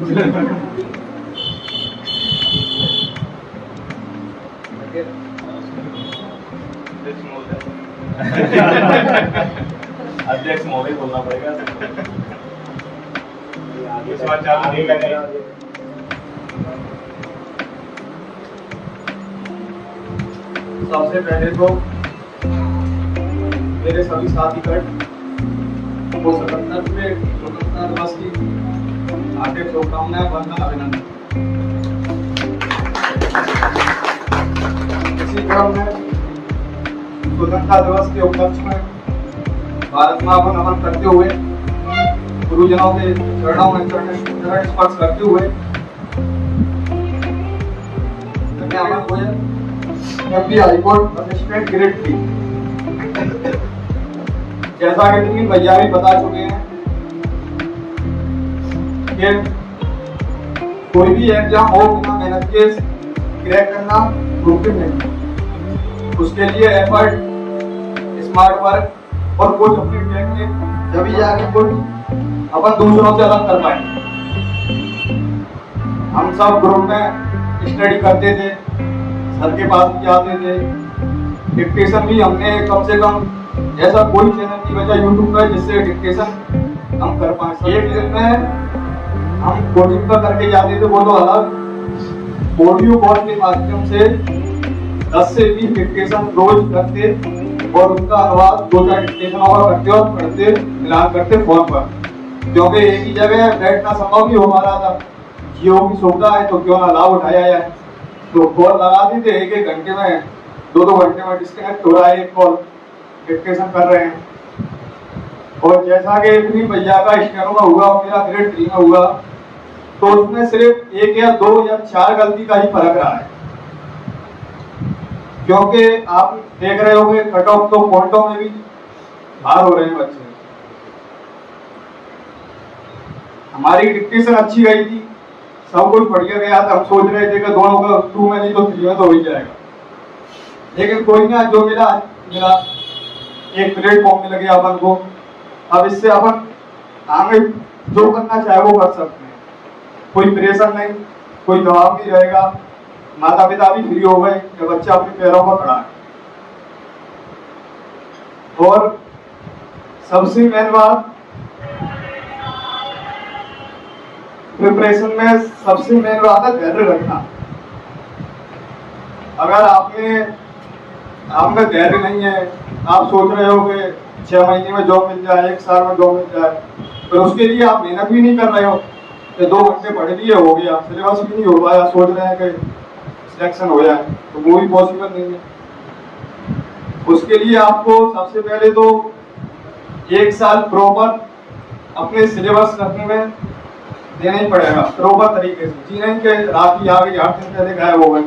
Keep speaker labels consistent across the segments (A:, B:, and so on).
A: अध्यक्ष महोदय बोलना पड़ेगा।
B: सबसे पहले तो मेरे सभी साथीगण को स्वतंत्रता दिवस की हार्दिक शुभकामनाएं, वंदन, अभिनंदन। इसी क्रम में स्वतंत्रता दिवस के उपलक्ष्य में भारत मां को नमन करते हुए, गुरुजनों के चरणों में चरण स्पर्श करते हुए, एमपी हाईकोर्ट असिस्टेंट ग्रेड 3, जैसा कि तीन भैया भी बता चुके हैं कि कोई भी एग्जाम हो बिना मेहनत के क्रैक करना मुमकिन नहीं। उसके लिए एफर्ट, स्मार्ट वर्क और कुछ अपनी टेक्निक जब ही आगे कुछ अपन दूसरों से अलग कर पाएंगे। हम सब ग्रुप में स्टडी करते थे, सर के पास भी जाते थे, डिक्टेशन भी हमने कम से कम ऐसा कोई चैनल की वजह यूट्यूब पर जिससे डिक्टेशन हम कर पाए। एक दिन में हम कोचिंग पर करके जाते थे, वो तो अलग। ऑडियो कॉल के माध्यम से 10 से 20 डिक्टेशन रोज करते और उनका अनुवाद 2-4 डिक्टेशन और करते और पढ़ते मिलान करते फोन पर, क्योंकि एक ही जगह बैठना संभव नहीं हो पा रहा था। जियो की सुविधा है तो क्यों ना लाभ उठाया जाए। तो कॉल लगाते थे, 1-1 घंटे में, 2-2 घंटे में डिस्कनेक्ट हो रहा है, एक कॉल डिक्टेशन कर रहे हैं। और जैसा कि अपनी भैया का स्टेनो में हुआ, मेरा ग्रेड 3 में हुआ, तो उसमें सिर्फ 1 या 2 या 4 गलती का ही फर्क रहा है। क्योंकि आप देख रहे होंगे कट ऑफ तो पॉइंटों में भी बाहर हो रहे हैं बच्चे। हमारी डिक्टेशन अच्छी गई थी, सब कुछ बढ़िया गया था। हम सोच रहे थे कि दोनों का 2 में नहीं तो 3 में तो हो ही जाएगा, लेकिन कोई ना, जो मिला एक प्लेटफॉर्म मिल गया अपन को। अब इससे अपन आगे जो करना चाहे वो कर सकते हैं, कोई प्रेशर नहीं, कोई दबाव नहीं रहेगा। माता पिता भी फ्री हो गए कि बच्चा अपने पैरों पर खड़ा है। और सबसे मेन बात, प्रिपरेशन में सबसे मेन बात है धैर्य रखना। अगर आप में धैर्य नहीं है, आप सोच रहे हो कि 6 महीने में जॉब मिल जाए, 1 साल में जॉब मिल जाए, पर उसके लिए आप मेहनत भी नहीं कर रहे हो कि 2 घंटे पढ़ लिए हो गया, सिलेबस भी नहीं हो पाया, सोच रहे हैं कि सिलेक्शन हो जाए, तो वो भी पॉसिबल नहीं है। उसके लिए आपको सबसे पहले तो 1 साल प्रॉपर अपने सिलेबस रखने में देना ही पड़ेगा, प्रॉपर तरीके से। जी नहीं कि रात की आ गई, 8 दिन पहले गायब हो गए,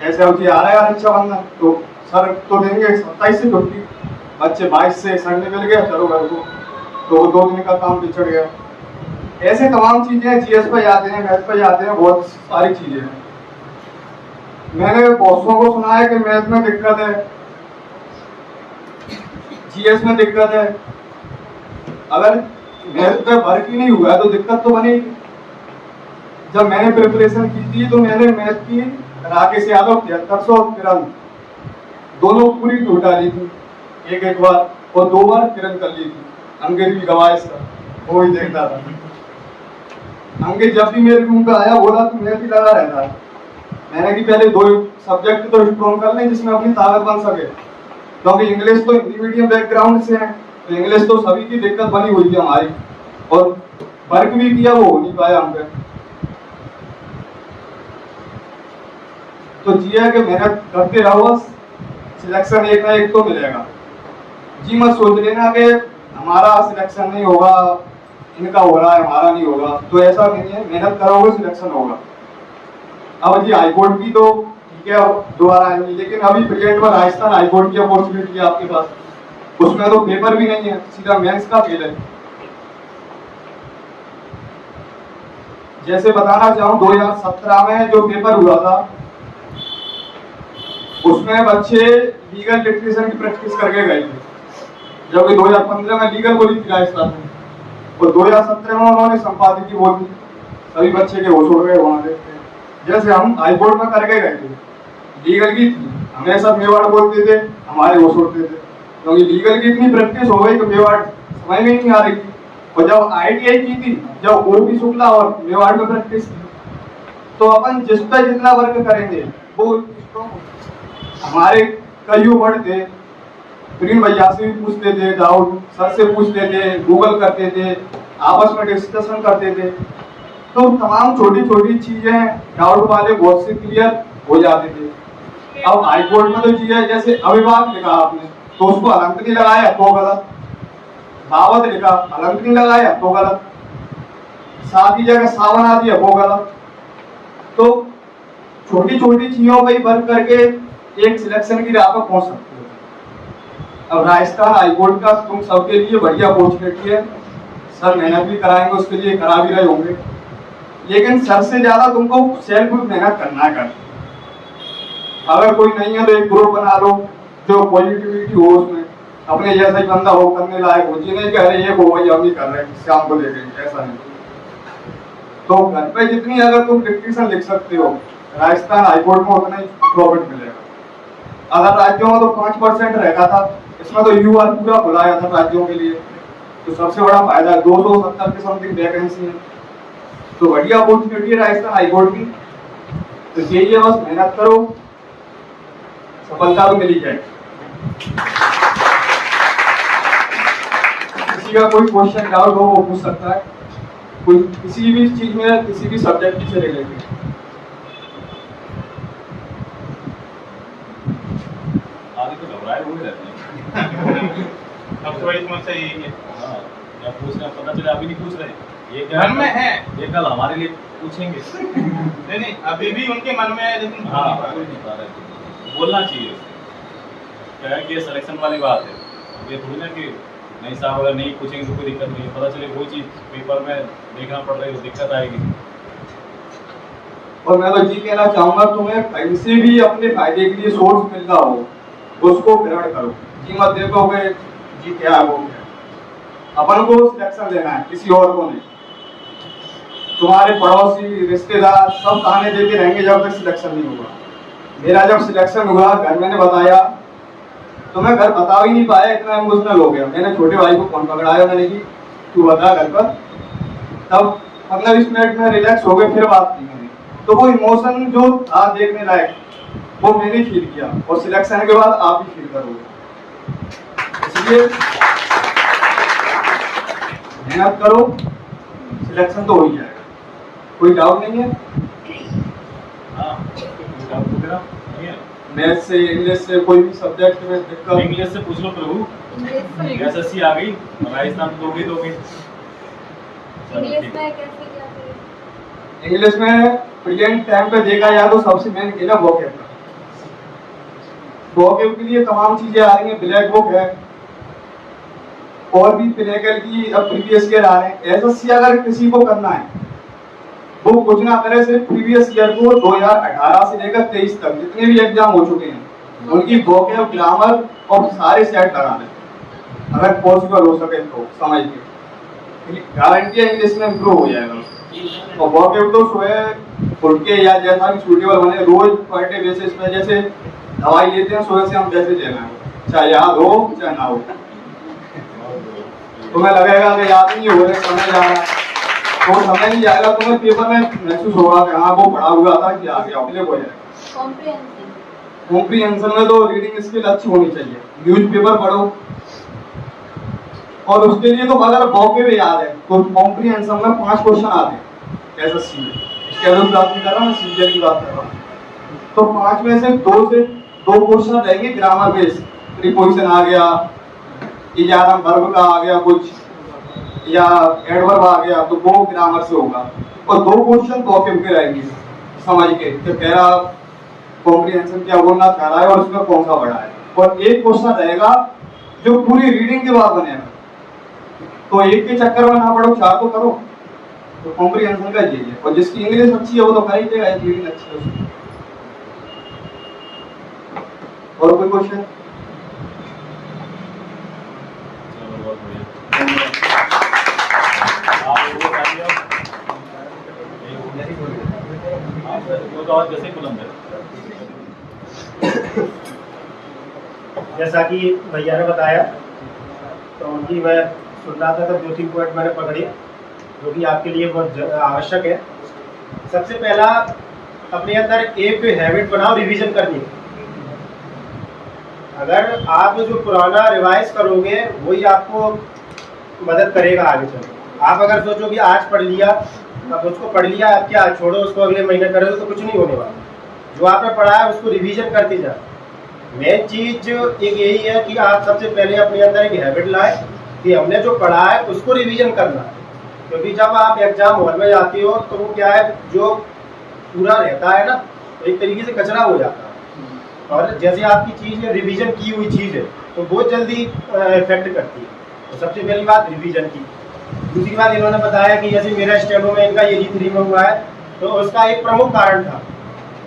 B: ऐसे हो आ रहा है रक्षाबंधन तो सर तो देंगे 27 से छुट्टी, बच्चे 22 से संडे मिल गया, चलो घर को, तो 2 दिन का काम बिछड़ गया। ऐसे तमाम चीजें, जीएस पे जाते हैं, मैथ पे जाते हैं, बहुत सारी चीजें हैं। मैंने बहुतों को सुना है कि मैथ में दिक्कत है, जीएस में दिक्कत है। अगर मैथ पे वर्क ही नहीं हुआ तो दिक्कत तो बनेगी। जब मैंने प्रिपरेशन की थी तो मैंने मैथ की राकेश यादव 7393 दोनों पूरी टूट डाली थी, एक बार, और 2 बार किरण कर ली थी। अंकित भी गवाह इसका, वो ही देखता था। अंकित जब भी मेरे रूम पे आया बोला तो मैथ ही लगा रहता है। मैंने कि पहले 2 सब्जेक्ट तो स्ट्रॉन्ग कर लें जिसमें अपनी ताकत बन सके, क्योंकि इंग्लिश तो हिंदी मीडियम बैकग्राउंड से है, तो इंग्लिश तो सभी की दिक्कत बनी हुई थी हमारी, और वर्क भी किया, वो हो नहीं पाया हम पे। तो जी है कि मेहनत करते रहो, सिलेक्शन एक ना एक तो मिलेगा। जी मत सोच लेना कि हमारा सिलेक्शन नहीं होगा, इनका हो रहा है, हमारा नहीं होगा, तो ऐसा नहीं है। मेहनत करोगे सिलेक्शन होगा। अब जी हाईकोर्ट की तो ठीक है दोबारा आएंगी, लेकिन अभी प्रेजेंट में राजस्थान हाईकोर्ट की अपॉर्चुनिटी है आपके पास, उसमें तो पेपर भी नहीं है, सीधा मेंस का खेल है। जैसे बताना चाहूँ 2017 में जो पेपर हुआ था उसमें बच्चे लीगल लिटरेचर की प्रैक्टिस करके गए थे, जबकि 2015 में लीगल बोली थी राजस्थान में, और 2017 में उन्होंने संपादकीय बोली। सभी बच्चे के होश उड़ गए वहां देखते। जैसे हम हाई कोर्ट में करके गए थे, लीगल की हमेशा मेवाड़ बोलते थे, हमारे होश उड़ते थे, क्योंकि लीगल की इतनी प्रैक्टिस हो गई कि मेवाड़ समझ में नहीं आ रही थी। और जब ITI की थी, जब OP शुक्ला और मेवाड़ में प्रैक्टिस की, तो अपन जिस पे जितना वर्क करेंगे वो हमारे कई वर्ड थे, प्रीन भैया से भी पूछते थे डाउट, सर से पूछते थे, गूगल करते थे, आपस में डिस्कशन करते थे, तो तमाम छोटी छोटी चीजें डाउट वाले बहुत से क्लियर हो जाते थे। अब हाई कोर्ट में तो चीजें जैसे अविभाग लिखा आपने तो उसको अलंक नहीं लगाया तो गलत, दावत लिखा अलंक नहीं लगाया तो गलत, साथ ही जगह सा बना दिया वो गलत। तो छोटी छोटी चीजों पर ही वर्क करके एक सिलेक्शन की राह पर पहुंच सकते हो। अब राजस्थान हाईकोर्ट का तुम सबके लिए बढ़िया अपॉर्चुनिटी है, सर मेहनत भी कराएंगे, उसके लिए करा भी रहे होंगे, लेकिन सर से ज्यादा तुमको सेल्फ मेहनत करना है। अगर कोई नहीं है तो एक ग्रुप बना लो जो पॉजिटिविटी हो, उसमें अपने जैसा ही बंदा हो, करने लायक हो, जी नहीं कह रहे ये वो वही हम ही कर रहे हैं शाम को लेके, ऐसा नहीं। तो घर पे जितनी अगर तुम डिक्टेशन लिख सकते हो राजस्थान हाईकोर्ट में उतना ही प्रॉफिट मिलेगा। अगर राज्यों में तो 5% रहता था, इसमें तो UR पूरा खुलाया था राज्यों के लिए, तो सबसे बड़ा फायदा 270 की समथिंग वैकेंसी है, तो बढ़िया अपॉर्चुनिटी है राजस्थान हाईकोर्ट की। तो यही है, बस मेहनत करो, सफलता तो मिली जाएगी। किसी का कोई क्वेश्चन डाउट हो वो पूछ सकता है, कोई किसी भी चीज में, किसी भी सब्जेक्ट से रिलेटेड।
A: आगे तो घबराए हुए रहते हैं।
C: अब तो वही समस्या यही है।
A: हाँ, क्या पूछ रहे हैं पता चले अभी नहीं पूछ रहे, ये क्या
C: मन में है,
A: ये कल हमारे लिए पूछेंगे।
C: नहीं अभी भी उनके मन में है, लेकिन
A: हाँ, बोल नहीं पा रहे, बोलना चाहिए। क्या है कि सिलेक्शन वाली बात है, अब ये थोड़ी ना कि नहीं साहब अगर नहीं पूछेंगे तो कोई दिक्कत नहीं है, पता चले वो चीज़ पेपर में देखना पड़ रही है तो दिक्कत आएगी।
B: और मैं तो जी कहना चाहूंगा, तुम्हें कहीं से भी अपने फायदे के लिए सोर्स मिल रहा हो उसको ग्रहण करो। जी मत देखो कि जी क्या है वो क्या, अपन को सिलेक्शन लेना है, किसी और को नहीं। तुम्हारे पड़ोसी रिश्तेदार सब ताने देते रहेंगे जब तक सिलेक्शन नहीं होगा। मेरा जब सिलेक्शन हुआ, घर मैंने बताया तो मैं घर बता ही नहीं पाया, इतना इमोशनल हो गया। मैंने छोटे भाई को फोन पकड़ाया, मैंने की तू बता घर पर, तब 15-20 मिनट में रिलैक्स हो गए, फिर बात की मैंने। तो वो इमोशन जो था देखने लायक वो मैंने फील किया, और सिलेक्शन के बाद आप भी फील करोगे। इसलिए मेहनत करो, सिलेक्शन तो हो ही जाएगा, कोई डाउट नहीं है।
A: हाँ, कोई डाउट वगैरह नहीं है।
B: मैथ से, इंग्लिश से, कोई भी सब्जेक्ट में दिक्कत,
A: इंग्लिश से पूछ लो प्रभु, SSC आ गई, राजस्थान दोगे।
B: इंग्लिश में प्रेजेंट टाइम पे देखा जाए तो सबसे मेन खेला वोकैब का। वोकैब के लिए तमाम चीजें आ रही हैं, ब्लैक बुक है, और भी पिनेकल की अब प्रीवियस ईयर आ रहे हैं। SSC अगर किसी को करना है वो कुछ ना करे, सिर्फ प्रीवियस ईयर को 2018 से लेकर 23 तक जितने भी एग्जाम हो चुके हैं उनकी वोकैब, ग्रामर और सारे सेट लगा दें अगर पॉसिबल हो सके तो, समझ के गारंटी है इंग्लिश में इम्प्रूव हो जाएगा। और वोकैब तो सुबह उठ के या जैसा भी सूटेबल बने, रोज पर डे बेसिस पे, जैसे दवाई लेते हैं सुबह से हम वैसे लेना है, चाहे याद हो चाहे ना हो। तुम्हें लगेगा कि याद नहीं हो रहा, समय जा रहा है, तो समय नहीं जाएगा, तुम्हें पेपर में महसूस होगा कि हाँ वो पढ़ा हुआ था कि आ गया, क्लियर हो जाएगा। कॉम्प्रिहेंशन में तो रीडिंग स्किल अच्छी होनी चाहिए, न्यूज़पेपर पढ़ो, और उसके लिए तो अगर वोकैब याद है तो कॉम्प्रिहेंशन में 5 क्वेश्चन आते हैं SSC में। स्केड्यूल की बात नहीं कर रहा मैं, सीजीएल की बात कर रहा हूँ। तो 5 में से 2 क्वेश्चन रहेंगे ग्रामर बेस्ड, प्रीपोजिशन आ गया, इजारम वर्ब का आ गया कुछ, या एडवर्ब आ गया, तो वो ग्रामर से होगा। और 2 क्वेश्चन वोकैब के रहेंगे समझ के कि पहला कॉम्प्रिहेंशन क्या बोलना चाह रहा है और उसमें कौन सा बड़ा है। और 1 क्वेश्चन रहेगा जो पूरी रीडिंग के बाद बनेगा, तो एक के चक्कर में ना पड़ो, 4 तो करो। तो कॉम्प्रिहेंशन का यही है, और जिसकी इंग्लिश अच्छी है वो तो कर ही देगा, रीडिंग अच्छी है उसकी। और कोई क्वेश्चन?
A: चलो बहुत बढ़िया। आप लोगों को
D: जैसा कि भैया ने बताया, तो उनकी मैं सुन रहा था, तो 2-3 पॉइंट मैंने पकड़े जो कि आपके लिए बहुत आवश्यक है। सबसे पहला, अपने अंदर एक हैबिट बनाओ रिवीजन करने की। अगर आप जो पुराना रिवाइज करोगे वही आपको मदद करेगा आगे चल। आप अगर सोचो कि आज पढ़ लिया, अब उसको पढ़ लिया, अब क्या छोड़ो उसको अगले महीने करोगे तो कुछ नहीं होने वाला। जो आपने पढ़ा है उसको रिवीजन करते जाओ। मेन चीज एक यही है कि आप सबसे पहले अपने अंदर एक हैबिट लाए कि हमने जो पढ़ा है उसको रिवीजन करना है। क्योंकि जब आप एग्जाम हॉल में जाते हो तो वो क्या है, जो पूरा रहता है ना, तो एक तरीके से कचरा हो जाता है। और जैसे आपकी चीज़ है, रिवीजन की हुई चीज़ है, तो बहुत जल्दी इफेक्ट करती है। तो सबसे पहली बात रिवीजन की। दूसरी बात, इन्होंने बताया कि जैसे मेरा स्टेनो में इनका ये 3 में हुआ है, तो उसका एक प्रमुख कारण था।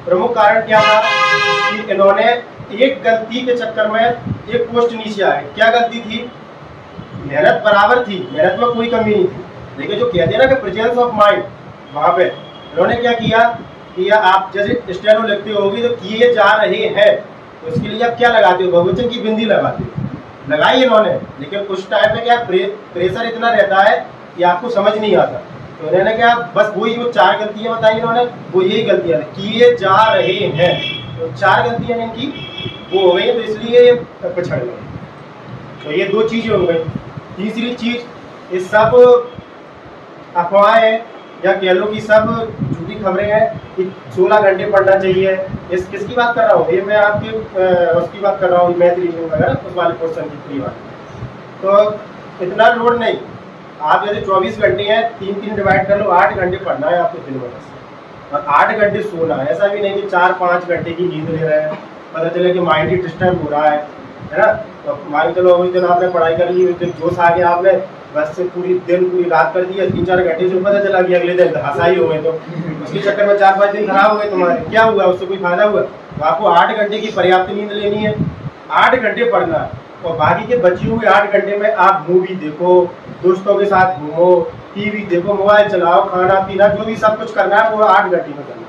D: प्रमुख कारण क्या था कि इन्होंने एक गलती के चक्कर में एक पोस्ट नीचे आए। क्या गलती थी? मेहनत बराबर थी, मेहनत में कोई कमी नहीं थी, लेकिन जो कहते हैं ना कि प्रेजेंस ऑफ माइंड, वहाँ पे इन्होंने क्या किया कि आप जैसे स्टेनो लिखते होगी तो किए जा रहे हैं, तो उसके लिए आप क्या लगाते हो? बहुवचन की बिंदी लगाते हो। लगाई इन्होंने, लेकिन उस टाइम में क्या प्रेशर इतना रहता है कि आपको समझ नहीं आता। तो इन्होंने क्या, बस वही जो 4 गलतियां बताई इन्होंने, वो यही गलतियां किए जा रहे हैं। तो 4 गलतियां इनकी वो हो गई, तो इसलिए ये पिछड़ गए। तो ये 2 चीज़ें हो गई। तीसरी चीज, ये सब अफवाहें या कह लो कि सब झूठी खबरें हैं कि 16 घंटे पढ़ना चाहिए। इस किसकी बात कर रहा हूँ? ये मैं आपके उसकी बात कर रहा हूँ, मैथ रीजनिंग वगैरह उस वाले क्वेश्चन की फ्री वाली। तो इतना लोड नहीं। आप जैसे 24 घंटे हैं, 3-3 डिवाइड कर लो, 8 घंटे पढ़ना है आपको दिन में बस, और 8 घंटे सोना है। ऐसा भी नहीं कि 4-5 घंटे की नींद ले रहे हैं, पता चले कि माइंड ही डिस्टर्ब हो रहा है ना। तो मान चलो उस दिन आपने पढ़ाई कर ली, उस दिन जोश आ गया, आपने बस से पूरी रात कर दी, 3-4 घंटे से पता चला कि अगले दिन हंसाई हो गए, तो उसके चक्कर में 4-5 दिन खराब हो गए तुम्हारे। क्या हुआ? उससे कोई फायदा हुआ? तो आपको 8 घंटे की पर्याप्त नींद लेनी है, 8 घंटे पढ़ना है, और बाकी के बचे हुए 8 घंटे में आप मूवी देखो, दोस्तों के साथ घूमो, टीवी देखो, मोबाइल चलाओ, खाना पीना जो भी सब कुछ करना है वो 8 घंटे में करना,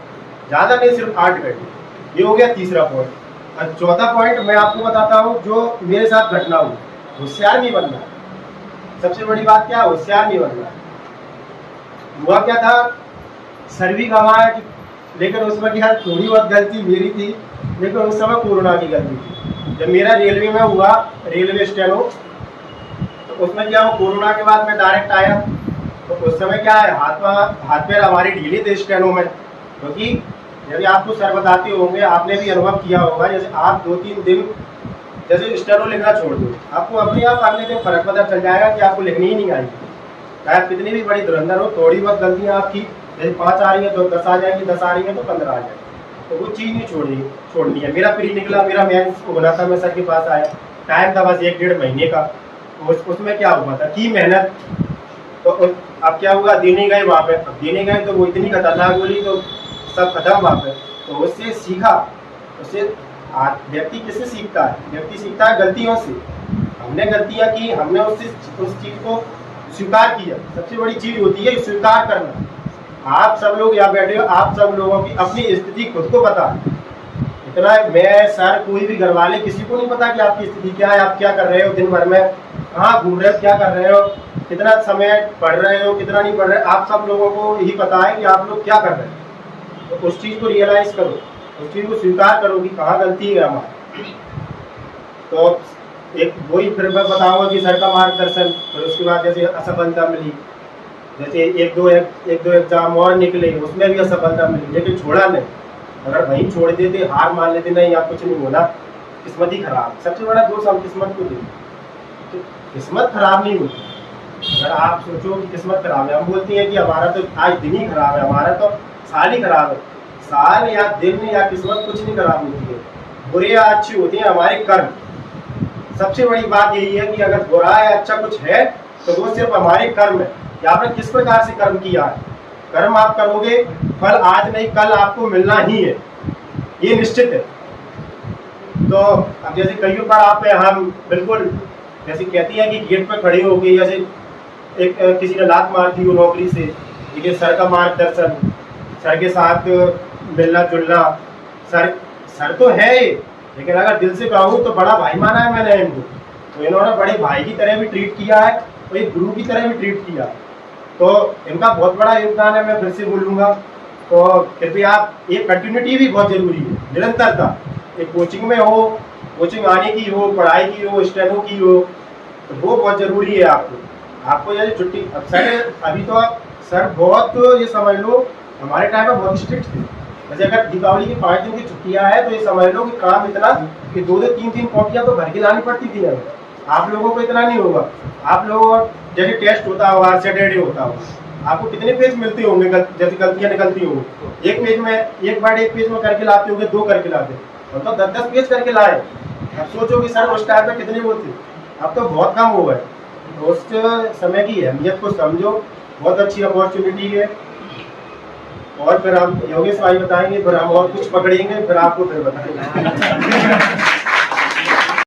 D: ज़्यादा नहीं, सिर्फ 8 घंटे। ये हो गया तीसरा पॉइंट। और चौथा पॉइंट मैं आपको बताता हूँ जो मेरे साथ घटना हुई। होशियार नहीं बनना। सबसे बड़ी बात क्या है? होशियार नहीं बनना। हुआ क्या था, सर भी गंवाया, लेकिन उसमें क्या थोड़ी बहुत गलती मेरी थी, लेकिन उस समय कोरोना की गलती थी। जब मेरा रेलवे में हुआ, रेलवे स्टेनो, तो उसमें क्या हुआ, कोरोना के बाद मैं डायरेक्ट आया, तो उस समय क्या है, हाथ पैर हमारे ढीले थे स्टेनो में। क्योंकि यदि आपको सर बताते होंगे, आपने भी अनुभव किया होगा, जैसे आप 2-3 दिन जैसे स्टेनो लिखना छोड़ दो, आपको अपने आप अगले दिन फर्क पता चल जाएगा कि आपको लिखनी ही नहीं आएगी। चाहे आप कितनी भी बड़ी धुरंधर हो, थोड़ी बहुत गलतियाँ आपकी, जैसे 5 आ रही है तो 10 आ जाएंगी, 10 आ रही है तो 15 आ जाएगी। तो वो चीज़ नहीं छोड़नी है। मेरा प्री निकला, मेरा मेंस होना था, मैं सर के पास आया, टाइम था बस 1-1.5 महीने का। उसमें क्या हुआ था कि मेहनत, तो अब क्या हुआ, देने गए वहाँ पे, अब देने गए तो वो इतनी खतरनाक बोली तो सब खत्म वहाँ पे। तो उससे सीखा, उससे व्यक्ति किससे सीखता है? व्यक्ति सीखता है गलतियों से। हमने गलतियाँ की, हमने उस चीज़ को स्वीकार किया। सबसे बड़ी चीज़ होती है स्वीकार करना। आप सब लोग यहाँ बैठे हो, आप सब लोगों की अपनी स्थिति खुद को पता है। इतना मैं, सर, कोई भी घर वाले, किसी को नहीं पता कि आपकी स्थिति क्या है, आप क्या कर रहे हो दिन भर में, कहाँ घूम रहे हो, क्या कर रहे हो, कितना समय पढ़ रहे हो, कितना नहीं पढ़ रहे। आप सब लोगों को यही पता है कि आप लोग क्या कर रहे हैं। तो उस चीज़ को रियलाइज करो, उस चीज़ को स्वीकार करो कि कहाँ गलती है हमारी। तो एक वही फिर मैं बताऊंगा कि सर का मार्गदर्शन, फिर उसके बाद जैसे असफलता मिली, जैसे एक दो एग्जाम और निकले, उसमें भी असफलता मिली, लेकिन छोड़ा नहीं। अगर वहीं छोड़ देते, हार मान लेते, नहीं आप कुछ नहीं होना, किस्मत ही खराब। सबसे बड़ा दोष हम किस्मत को देते। किस्मत खराब नहीं होती। अगर आप सोचो कि किस्मत खराब है, हम बोलते हैं कि हमारा तो आज दिन ही खराब है, हमारा तो साल ही खराब है। साल या दिन या किस्मत कुछ नहीं खराब होती है, बुरे या अच्छी होती है हमारे कर्म। सबसे बड़ी बात यही है कि अगर बुरा या अच्छा कुछ है तो वो सिर्फ हमारे कर्म है कि आपने किस प्रकार से कर्म किया है। कर्म आप करोगे, फल आज नहीं कल आपको मिलना ही है, ये निश्चित है। तो अब जैसे कई बार आप हम बिल्कुल जैसे कहती है कि गेट पर खड़े हो गए, जैसे एक किसी ने लात मार दी हो नौकरी से, लेकिन सर का मार्गदर्शन, सर के साथ मिलना जुलना, सर तो है, लेकिन अगर दिल से कहूँ तो बड़ा भाई माना है मैंने इनको, तो इन्होंने बड़े भाई की तरह भी ट्रीट किया है और एक गुरु की तरह भी ट्रीट किया, तो इनका बहुत बड़ा योगदान है, मैं फिर से बोलूँगा। तो फिर भी आप एक कंटिन्यूटी भी बहुत जरूरी है, निरंतरता, एक कोचिंग में हो, कोचिंग आने की हो, पढ़ाई की हो, स्टेनो की हो, तो वो बहुत जरूरी है आपको ये छुट्टी। अब सर अभी तो सर बहुत ये समझ लो हमारे टाइम में बहुत स्ट्रिक्ट थे, वैसे अगर दीपावली की 5 दिन की छुट्टियां है तो ये समझ लो कि काम इतना कि 2-2 3-3 कॉपियां तो भर के लानी पड़ती थी हमें। आप लोगों को इतना नहीं होगा, आप लोगों को जैसे टेस्ट होता होगा, सैटरडे होता होगा, आपको कितने पेज मिलते होंगे, जैसे गलतियां निकलती होंगी, एक पेज में एक पेज में करके लाते होंगे, 2 करके लाते, और तो 10-10 पेज करके लाए। अब सोचो कि सर उस टाइम में कितने वो थे, अब तो बहुत कम हो गए। उस समय की अहमियत को समझो, बहुत अच्छी अपॉर्चुनिटी है। और फिर हम योगेश भाई बताएंगे, फिर हम और कुछ पकड़ेंगे, फिर आपको फिर बताएंगे।